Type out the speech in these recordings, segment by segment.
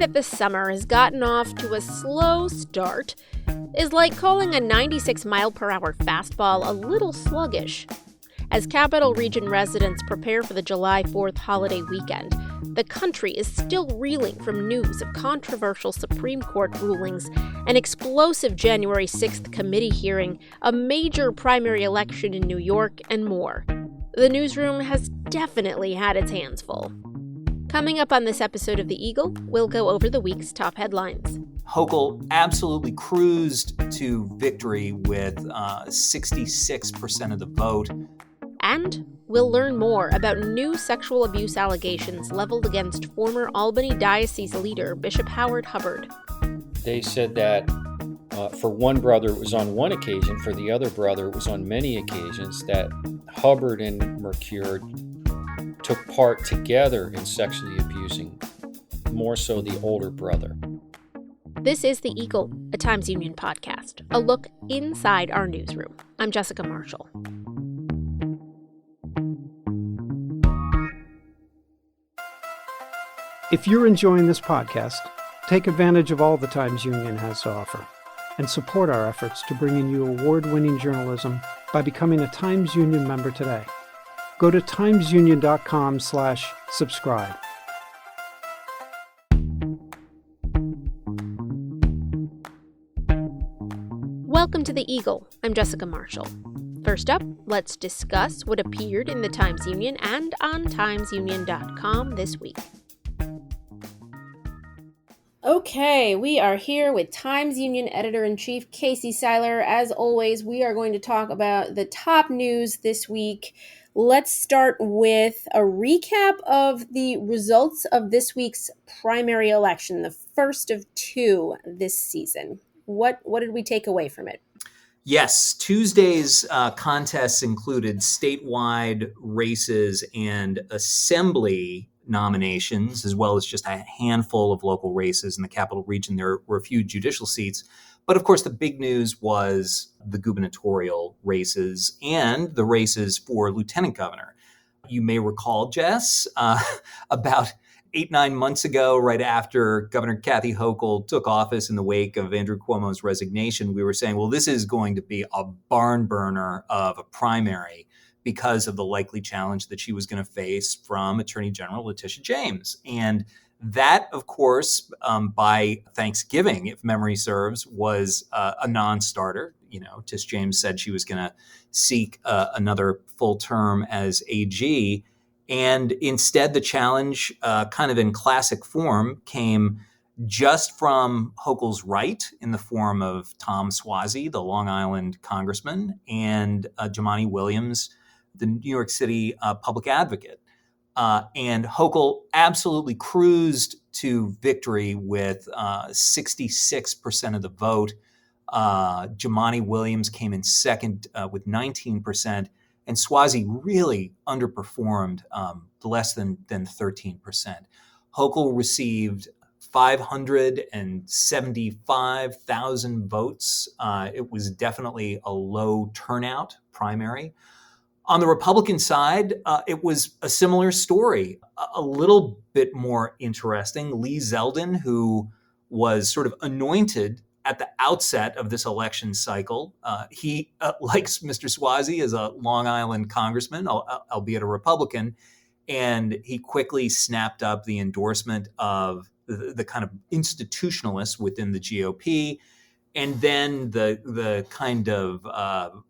that the summer has gotten off to a slow start is like calling a 96-mile-per-hour fastball a little sluggish. As Capital Region residents prepare for the July 4th holiday weekend, the country is still reeling from news of controversial Supreme Court rulings, an explosive January 6th committee hearing, a major primary election in New York, and more. The newsroom has definitely had its hands full. Coming up on this episode of The Eagle, we'll go over the week's top headlines. Hochul absolutely cruised to victory with 66% of the vote. And we'll learn more about new sexual abuse allegations leveled against former Albany Diocese leader Bishop J Hubbard. They said that for one brother it was on one occasion, for the other brother it was on many occasions, that Hubbard and Mercure took part together in sexually abusing, more so the older brother. This is The Eagle, a Times Union podcast, a look inside our newsroom. I'm Jessica Marshall. If you're enjoying this podcast, take advantage of all the Times Union has to offer and support our efforts to bring in you award-winning journalism by becoming a Times Union member today. Go to timesunion.com/subscribe. Welcome to The Eagle. I'm Jessica Marshall. First up, let's discuss what appeared in the Times Union and on timesunion.com this week. Okay, we are here with Times Union Editor-in-Chief Casey Seiler. As always, we are going to talk about the top news this week. Let's start with a recap of the results of this week's primary election, the first of two this season. What did we take away from it? Yes, Tuesday's contests included statewide races and assembly nominations, as well as just a handful of local races in the Capital Region. There were a few judicial seats. But of course, the big news was the gubernatorial races and the races for lieutenant governor. You may recall, Jess, about 8-9 months ago, right after Governor Kathy Hochul took office in the wake of Andrew Cuomo's resignation, we were saying, well, this is going to be a barn burner of a primary because of the likely challenge that she was going to face from Attorney General Letitia James. And that, of course, by Thanksgiving, if memory serves, was a non-starter. You know, Tish James said she was going to seek another full term as AG. And instead, the challenge, kind of in classic form, came just from Hochul's right in the form of Tom Suozzi, the Long Island congressman, and Jumaane Williams, the New York City public advocate. And Hochul absolutely cruised to victory with 66% of the vote. Jumaane Williams came in second with 19%, and Suozzi really underperformed, less than 13%. Hochul received 575,000 votes. It was definitely a low turnout primary. On the Republican side, it was a similar story, a little bit more interesting. Lee Zeldin, who was sort of anointed at the outset of this election cycle, he, like Mr. Suozzi, is a Long Island congressman, albeit a Republican, and he quickly snapped up the endorsement of the kind of institutionalists within the GOP. And then the kind of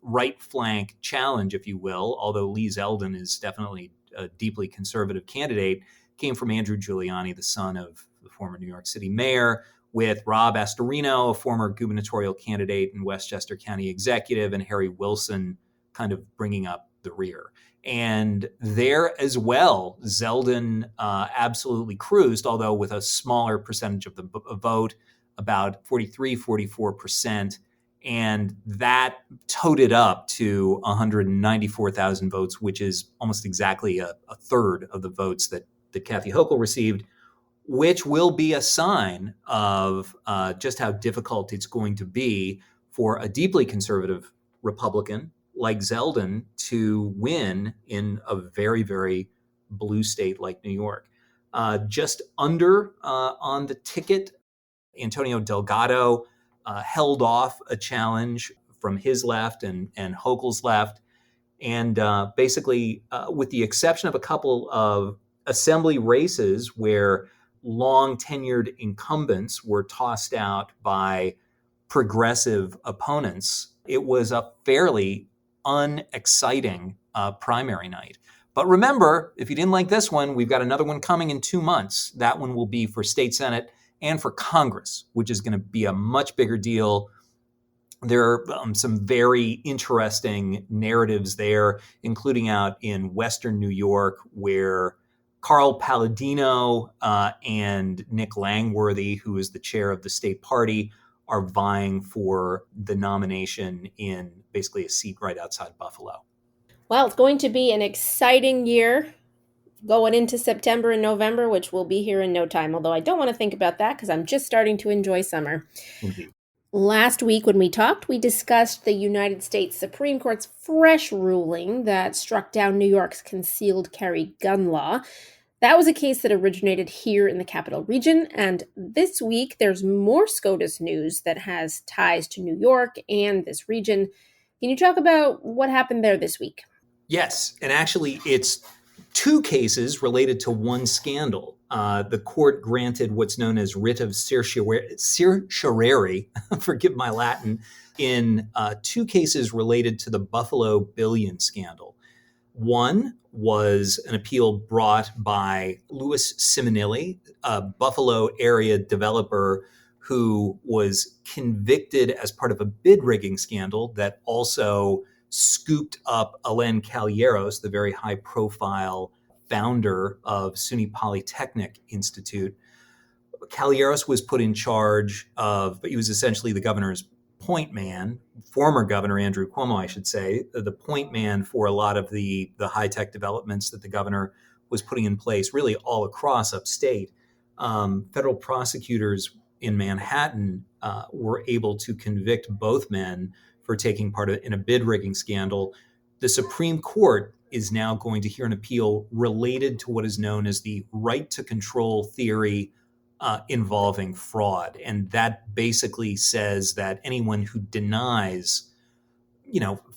right flank challenge, if you will, although Lee Zeldin is definitely a deeply conservative candidate, came from Andrew Giuliani, the son of the former New York City mayor, with Rob Astorino, a former gubernatorial candidate and Westchester County executive, and Harry Wilson kind of bringing up the rear. And there as well, Zeldin absolutely cruised, although with a smaller percentage of the vote, about 44%, and that toted up to 194,000 votes, which is almost exactly a third of the votes that Kathy Hochul received, which will be a sign of just how difficult it's going to be for a deeply conservative Republican like Zeldin to win in a very, very blue state like New York. Just under on the ticket, Antonio Delgado held off a challenge from his left and Hochul's left. And basically, with the exception of a couple of assembly races where long tenured incumbents were tossed out by progressive opponents, it was a fairly unexciting primary night. But remember, if you didn't like this one, we've got another one coming in 2 months. That one will be for state Senate and for Congress, which is going to be a much bigger deal. There are some very interesting narratives there, including out in Western New York, where Carl Palladino and Nick Langworthy, who is the chair of the state party, are vying for the nomination in basically a seat right outside Buffalo. Well, it's going to be an exciting year going into September and November, which will be here in no time, although I don't want to think about that because I'm just starting to enjoy summer. Indeed. Last week when we talked, we discussed the United States Supreme Court's fresh ruling that struck down New York's concealed carry gun law. That was a case that originated here in the Capital Region, and this week there's more SCOTUS news that has ties to New York and this region. Can you talk about what happened there this week? Yes, and actually it's two cases related to one scandal. The court granted what's known as writ of certiorari, forgive my Latin, in two cases related to the Buffalo Billion scandal. One was an appeal brought by Louis Simonelli, a Buffalo area developer who was convicted as part of a bid rigging scandal that also scooped up Alen Calleros, the very high-profile founder of SUNY Polytechnic Institute. Calleros was put in charge of, he was essentially the governor's point man, former Governor Andrew Cuomo, I should say, the point man for a lot of the high-tech developments that the governor was putting in place really all across upstate. Federal prosecutors in Manhattan were able to convict both men for taking part in a bid rigging scandal. The Supreme Court is now going to hear an appeal related to what is known as the right to control theory involving fraud. And that basically says that anyone who denies,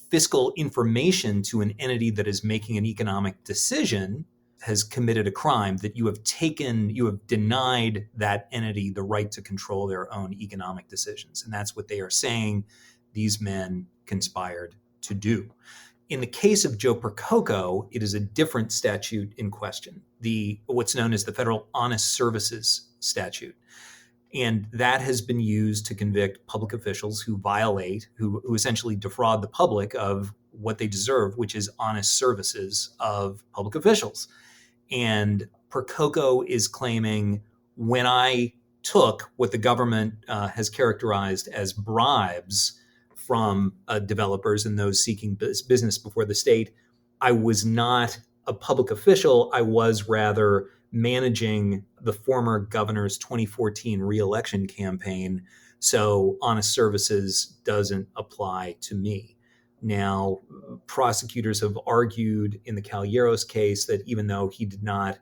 fiscal information to an entity that is making an economic decision has committed a crime, that you have denied that entity the right to control their own economic decisions. And that's what they are saying these men conspired to do. In the case of Joe Percoco, it is a different statute in question, what's known as the Federal Honest Services Statute. And that has been used to convict public officials who who essentially defraud the public of what they deserve, which is honest services of public officials. And Percoco is claiming, when I took what the government has characterized as bribes from developers and those seeking business before the state, I was not a public official. I was rather managing the former governor's 2014 reelection campaign. So honest services doesn't apply to me. Now, prosecutors have argued in the Calleros case that even though he did not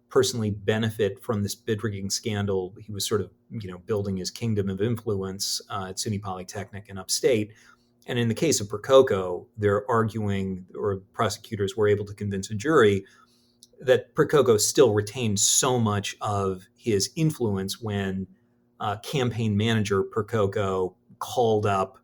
personally benefit from this bid rigging scandal, he was sort of, building his kingdom of influence at SUNY Polytechnic in upstate. And in the case of Percoco, they're arguing, or prosecutors were able to convince a jury, that Percoco still retained so much of his influence when campaign manager Percoco called up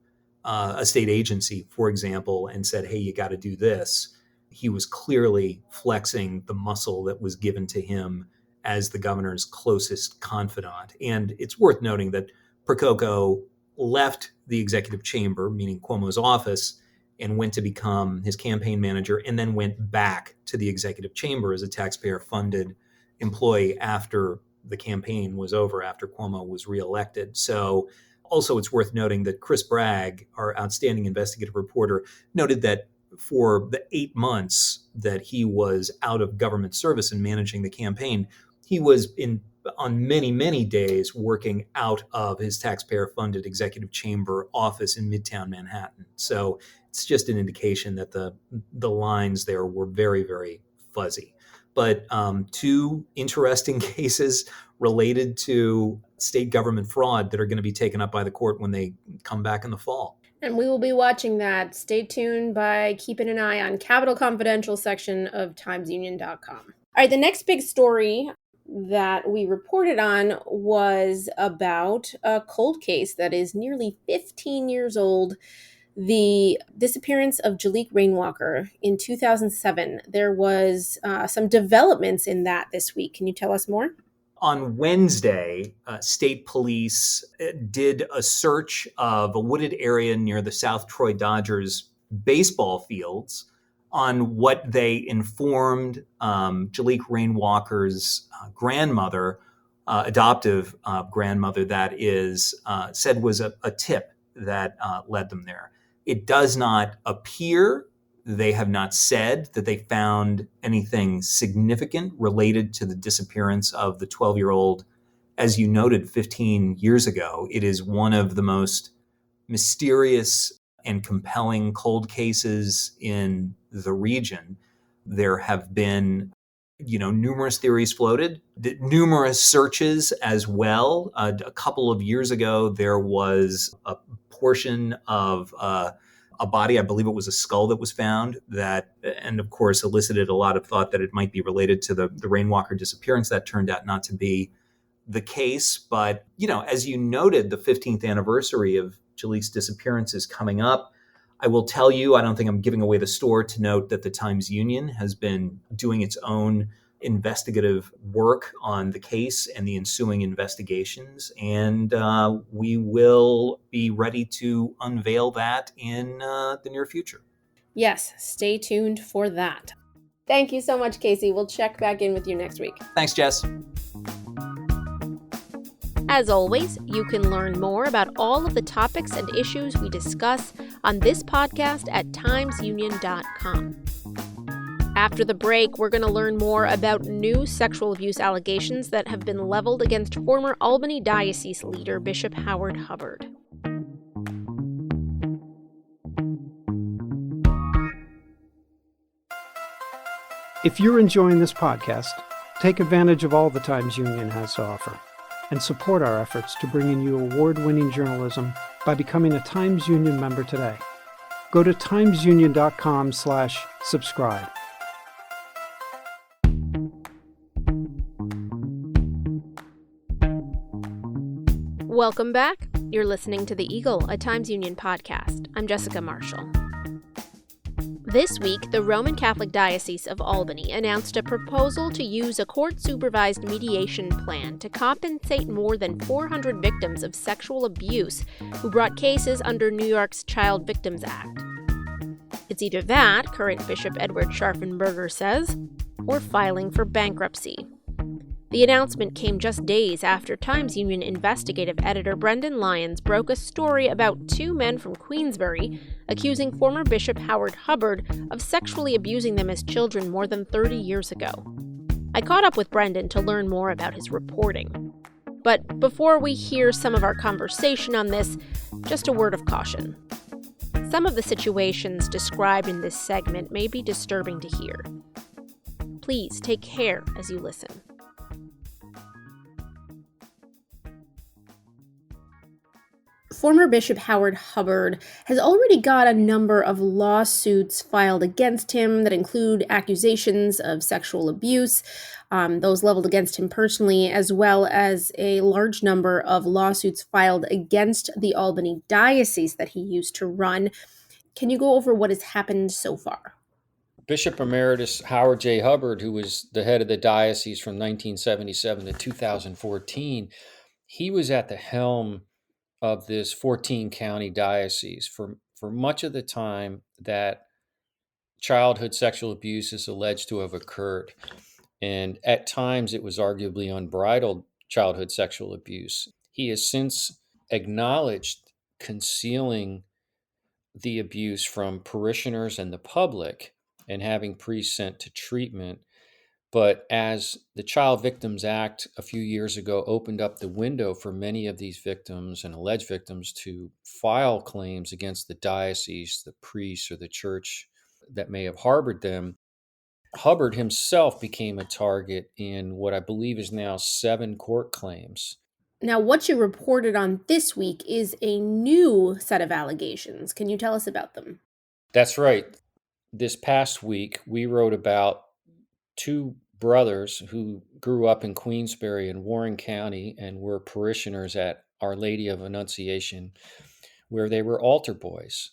a state agency, for example, and said, hey, you got to do this. He was clearly flexing the muscle that was given to him as the governor's closest confidant. And it's worth noting that Percoco left the executive chamber, meaning Cuomo's office, and went to become his campaign manager, and then went back to the executive chamber as a taxpayer-funded employee after the campaign was over, after Cuomo was reelected. So also it's worth noting that Chris Bragg, our outstanding investigative reporter, noted that for the 8 months that he was out of government service and managing the campaign, he was on many, many days working out of his taxpayer-funded executive chamber office in Midtown Manhattan. So it's just an indication that the lines there were very, very fuzzy. but two interesting cases related to state government fraud that are going to be taken up by the court when they come back in the fall. And we will be watching that. Stay tuned by keeping an eye on Capital Confidential section of timesunion.com. All right, the next big story that we reported on was about a cold case that is nearly 15 years old. The disappearance of Jaliek Rainwalker in 2007. There was some developments in that this week. Can you tell us more? On Wednesday, state police did a search of a wooded area near the South Troy Dodgers baseball fields on what they informed Jaliek Rainwalker's grandmother, adoptive grandmother, that is, said was a tip that led them there. It does not appear, they have not said that they found anything significant related to the disappearance of the 12-year-old, as you noted, 15 years ago. It is one of the most mysterious and compelling cold cases in the region. There have been, numerous theories floated, numerous searches as well. A couple of years ago, there was a portion of a body, I believe it was a skull, that was found that, and of course, elicited a lot of thought that it might be related to the Rainwalker disappearance. That turned out not to be the case. But, as you noted, the 15th anniversary of Jaliek's disappearance is coming up. I will tell you, I don't think I'm giving away the store to note that the Times-Union has been doing its own investigative work on the case and the ensuing investigations, and we will be ready to unveil that in the near future. Yes, stay tuned for that. Thank you so much, Casey. We'll check back in with you next week. Thanks, Jess. As always, you can learn more about all of the topics and issues we discuss on this podcast at timesunion.com. After the break, we're going to learn more about new sexual abuse allegations that have been leveled against former Albany Diocese leader Bishop J Hubbard. If you're enjoying this podcast, take advantage of all the Times Union has to offer and support our efforts to bring in you award-winning journalism by becoming a Times Union member today. Go to timesunion.com/subscribe. Welcome back. You're listening to The Eagle, a Times Union podcast. I'm Jessica Marshall. This week, the Roman Catholic Diocese of Albany announced a proposal to use a court-supervised mediation plan to compensate more than 400 victims of sexual abuse who brought cases under New York's Child Victims Act. It's either that, current Bishop Edward Scharfenberger says, or filing for bankruptcy. The announcement came just days after Times Union investigative editor Brendan Lyons broke a story about two men from Queensbury accusing former Bishop J Hubbard of sexually abusing them as children more than 30 years ago. I caught up with Brendan to learn more about his reporting. But before we hear some of our conversation on this, just a word of caution. Some of the situations described in this segment may be disturbing to hear. Please take care as you listen. Former Bishop J Hubbard has already got a number of lawsuits filed against him that include accusations of sexual abuse, those leveled against him personally, as well as a large number of lawsuits filed against the Albany Diocese that he used to run. Can you go over what has happened so far? Bishop Emeritus Howard J. Hubbard, who was the head of the diocese from 1977 to 2014, he was at the helm of this 14-county diocese for much of the time that childhood sexual abuse is alleged to have occurred. And at times it was arguably unbridled childhood sexual abuse. He has since acknowledged concealing the abuse from parishioners and the public and having priests sent to treatment. But as the Child Victims Act a few years ago opened up the window for many of these victims and alleged victims to file claims against the diocese, the priests, or the church that may have harbored them, Hubbard himself became a target in what I believe is now 7 court claims. Now, what you reported on this week is a new set of allegations. Can you tell us about them? That's right. This past week, we wrote about 2 brothers who grew up in Queensbury and Warren County and were parishioners at Our Lady of Annunciation, where they were altar boys.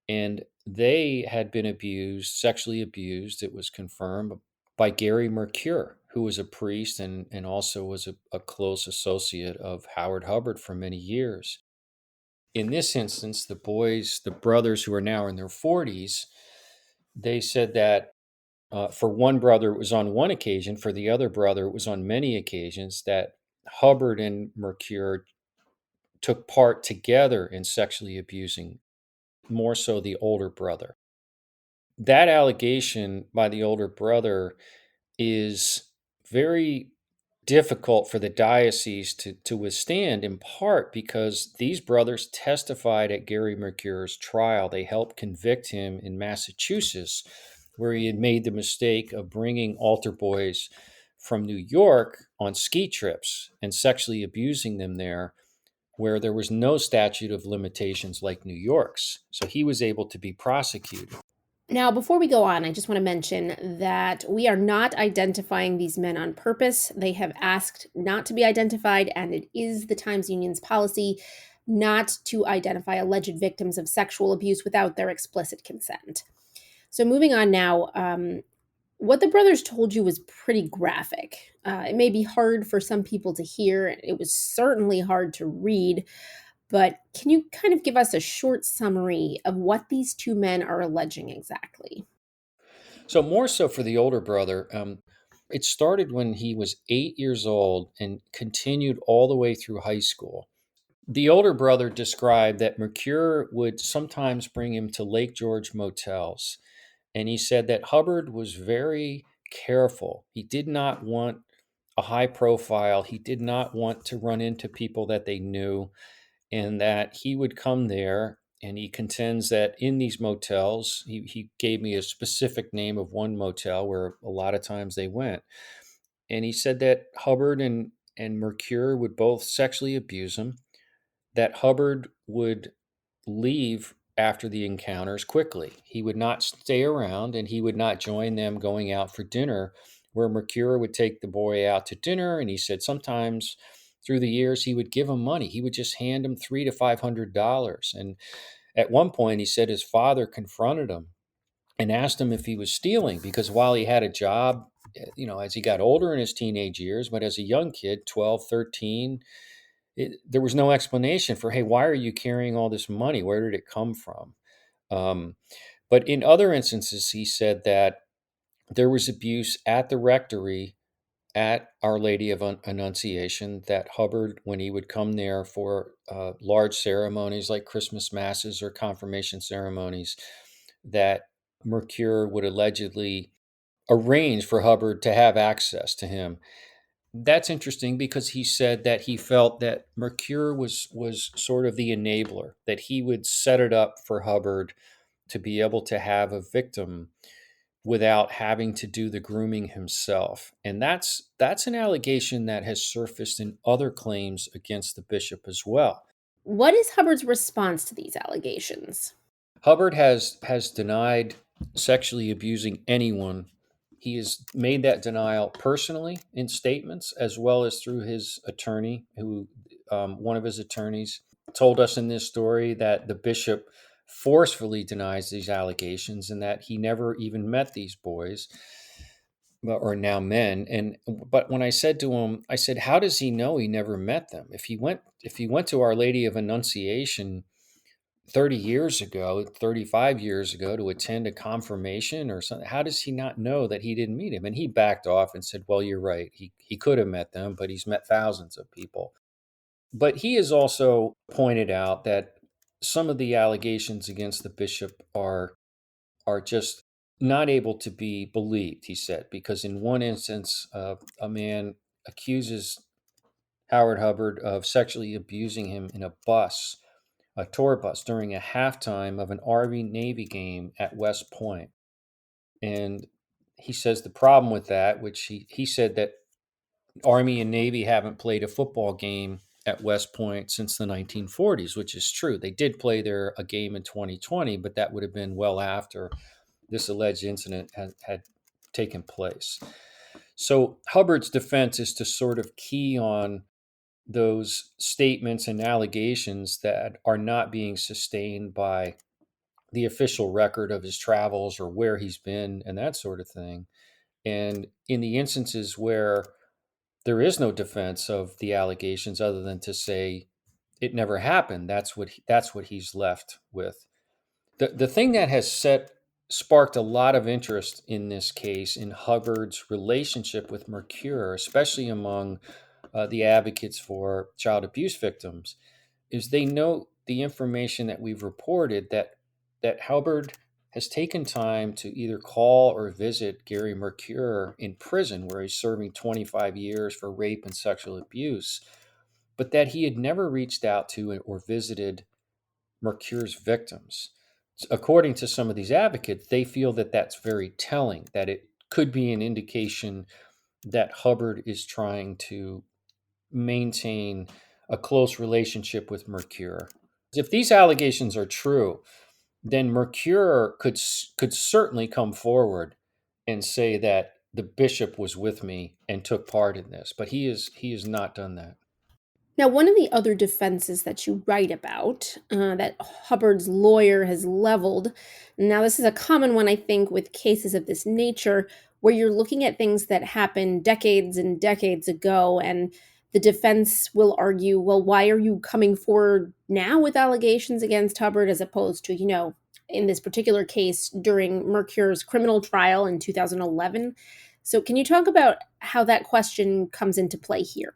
And they had been abused, sexually abused, it was confirmed, by Gary Mercure, who was a priest and also was a close associate of Howard Hubbard for many years. In this instance, the brothers who are now in their 40s, they said that for one brother, it was on one occasion. For the other brother, it was on many occasions that Hubbard and Mercure took part together in sexually abusing, more so the older brother. That allegation by the older brother is very difficult for the diocese to withstand, in part because these brothers testified at Gary Mercure's trial. They helped convict him in Massachusetts, where he had made the mistake of bringing altar boys from New York on ski trips and sexually abusing them there, where there was no statute of limitations like New York's. So he was able to be prosecuted. Now, before we go on, I just want to mention that we are not identifying these men on purpose. They have asked not to be identified, and it is the Times Union's policy not to identify alleged victims of sexual abuse without their explicit consent. So moving on now, what the brothers told you was pretty graphic. It may be hard for some people to hear. It was certainly hard to read. But can you kind of give us a short summary of what these 2 men are alleging exactly? So, more so for the older brother, it started when he was 8 years old and continued all the way through high school. The older brother described that Mercure would sometimes bring him to Lake George motels. And he said that Hubbard was very careful. He did not want a high profile, he did not want to run into people that they knew, and that he would come there. And he contends that in these motels, he gave me a specific name of one motel where a lot of times they went. And he said that Hubbard and Mercure would both sexually abuse him, that Hubbard would leave after the encounters quickly. He would not stay around and he would not join them going out for dinner, where Mercure would take the boy out to dinner. And he said sometimes through the years he would give him money. He would just hand him $300 to $500. And at one point he said his father confronted him and asked him if he was stealing, because while he had a job, as he got older in his teenage years, but as a young kid, 12, 13, there was no explanation for, hey, why are you carrying all this money? Where did it come from? But in other instances, he said that there was abuse at the rectory at Our Lady of Annunciation, that Hubbard, when he would come there for large ceremonies like Christmas masses or confirmation ceremonies, that Mercure would allegedly arrange for Hubbard to have access to him. That's interesting because he said that he felt that Mercure was sort of the enabler, that he would set it up for Hubbard to be able to have a victim without having to do the grooming himself. And that's an allegation that has surfaced in other claims against the bishop as well. What is Hubbard's response to these allegations? Hubbard has denied sexually abusing anyone. He has made that denial personally in statements, as well as through his attorney, who one of his attorneys told us in this story that the bishop forcefully denies these allegations and that he never even met these boys, or now men. But when I said to him, I said, how does he know he never met them? If he went to Our Lady of Annunciation 30 years ago, 35 years ago, to attend a confirmation or something, how does he not know that he didn't meet him? And he backed off and said, well, you're right. He could have met them, but he's met thousands of people. But he has also pointed out that some of the allegations against the bishop are just not able to be believed, he said, because in one instance, a man accuses Howard Hubbard of sexually abusing him in a tour bus, during a halftime of an Army Navy game at West Point. And he says the problem with that, which he said that Army and Navy haven't played a football game at West Point since the 1940s, which is true. They did play there a game in 2020, but that would have been well after this alleged incident had taken place. So Hubbard's defense is to sort of key on those statements and allegations that are not being sustained by the official record of his travels or where he's been and that sort of thing. And in the instances where there is no defense of the allegations other than to say it never happened, that's what he's left with. The thing that has sparked a lot of interest in this case in Hubbard's relationship with Mercure, especially among the advocates for child abuse victims, is they note the information that we've reported that Hubbard has taken time to either call or visit Gary Mercure in prison, where he's serving 25 years for rape and sexual abuse, but that he had never reached out to or visited Mercure's victims. According to some of these advocates, they feel that that's very telling, that it could be an indication that Hubbard is trying to maintain a close relationship with Mercure. If these allegations are true, then Mercure could certainly come forward and say that the bishop was with me and took part in this, but he has not done that. Now, one of the other defenses that you write about that Hubbard's lawyer has leveled, now this is a common one, I think, with cases of this nature, where you're looking at things that happened decades and decades ago, and the defense will argue, well, why are you coming forward now with allegations against Hubbard as opposed to, in this particular case, during Mercure's criminal trial in 2011? So can you talk about how that question comes into play here?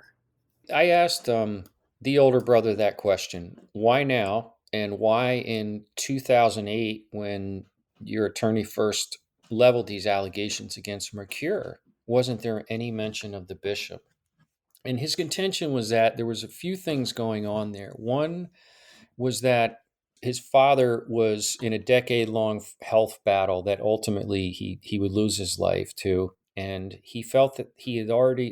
I asked the older brother that question. Why now? And why in 2008, when your attorney first leveled these allegations against Mercure, wasn't there any mention of the bishop? And his contention was that there was a few things going on there. One was that his father was in a decade-long health battle that ultimately he would lose his life to. And he felt that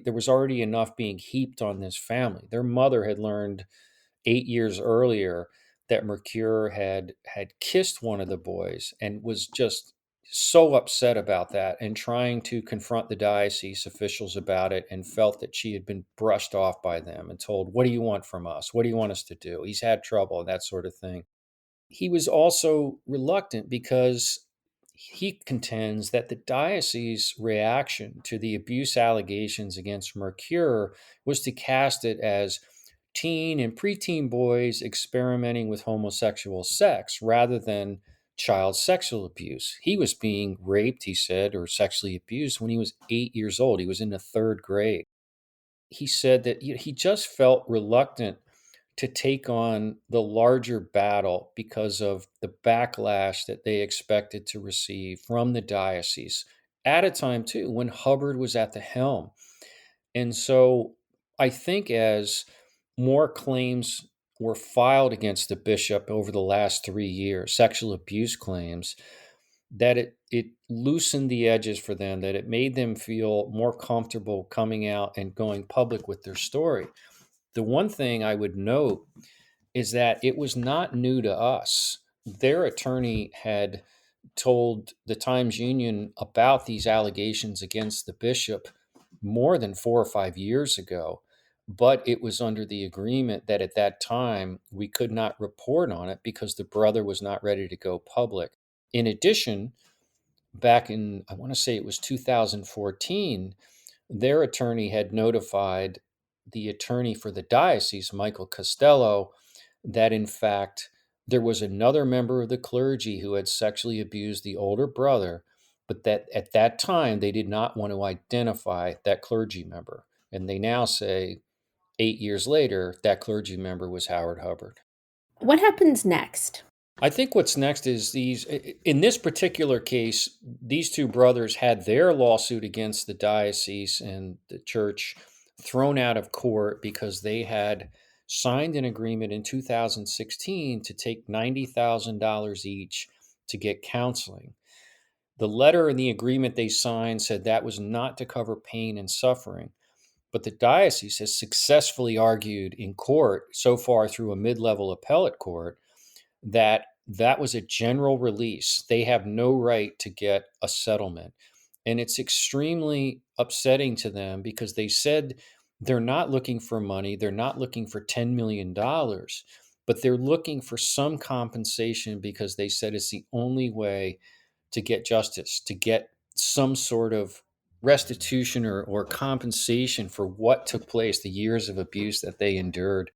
there was already enough being heaped on this family. Their mother had learned 8 years earlier that Mercure had kissed one of the boys and was just so upset about that and trying to confront the diocese officials about it, and felt that she had been brushed off by them and told, "What do you want from us? What do you want us to do? He's had trouble," and that sort of thing. He was also reluctant because he contends that the diocese reaction to the abuse allegations against Mercure was to cast it as teen and preteen boys experimenting with homosexual sex rather than child sexual abuse. He was being raped, he said, or sexually abused when he was 8 years old. He was in the third grade. He said that he just felt reluctant to take on the larger battle because of the backlash that they expected to receive from the diocese at a time, too, when Hubbard was at the helm. And so I think as more claims were filed against the bishop over the last 3 years, sexual abuse claims, that it loosened the edges for them, that it made them feel more comfortable coming out and going public with their story. The one thing I would note is that it was not new to us. Their attorney had told the Times-Union about these allegations against the bishop more than 4 or 5 years ago, but it was under the agreement that at that time we could not report on it because the brother was not ready to go public. In addition, back in, I want to say it was 2014, their attorney had notified the attorney for the diocese, Michael Costello, that in fact there was another member of the clergy who had sexually abused the older brother, but that at that time they did not want to identify that clergy member. And they now say, 8 years later, that clergy member was Howard Hubbard. What happens next? I think what's next is in this particular case, these two brothers had their lawsuit against the diocese and the church thrown out of court because they had signed an agreement in 2016 to take $90,000 each to get counseling. The letter and the agreement they signed said that was not to cover pain and suffering. But the diocese has successfully argued in court, so far through a mid-level appellate court, that that was a general release. They have no right to get a settlement. And it's extremely upsetting to them because they said they're not looking for money. They're not looking for $10 million, but they're looking for some compensation because they said it's the only way to get justice, to get some sort of restitution or compensation for what took place, the years of abuse that they endured.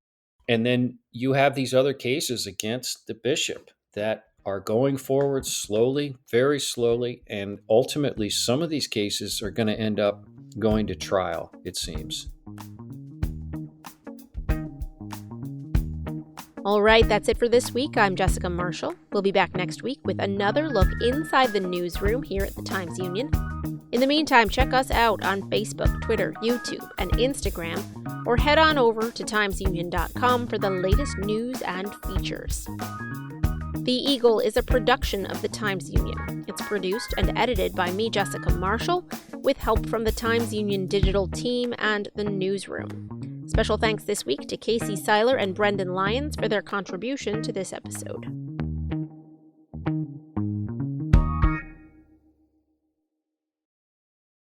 And then you have these other cases against the bishop that are going forward slowly, very slowly, and ultimately some of these cases are going to end up going to trial, it seems. All right, that's it for this week. I'm Jessica Marshall. We'll be back next week with another look inside the newsroom here at the Times-Union. In the meantime, check us out on Facebook, Twitter, YouTube, and Instagram, or head on over to timesunion.com for the latest news and features. The Eagle is a production of the Times-Union. It's produced and edited by me, Jessica Marshall, with help from the Times-Union digital team and the newsroom. Special thanks this week to Casey Seiler and Brendan Lyons for their contribution to this episode.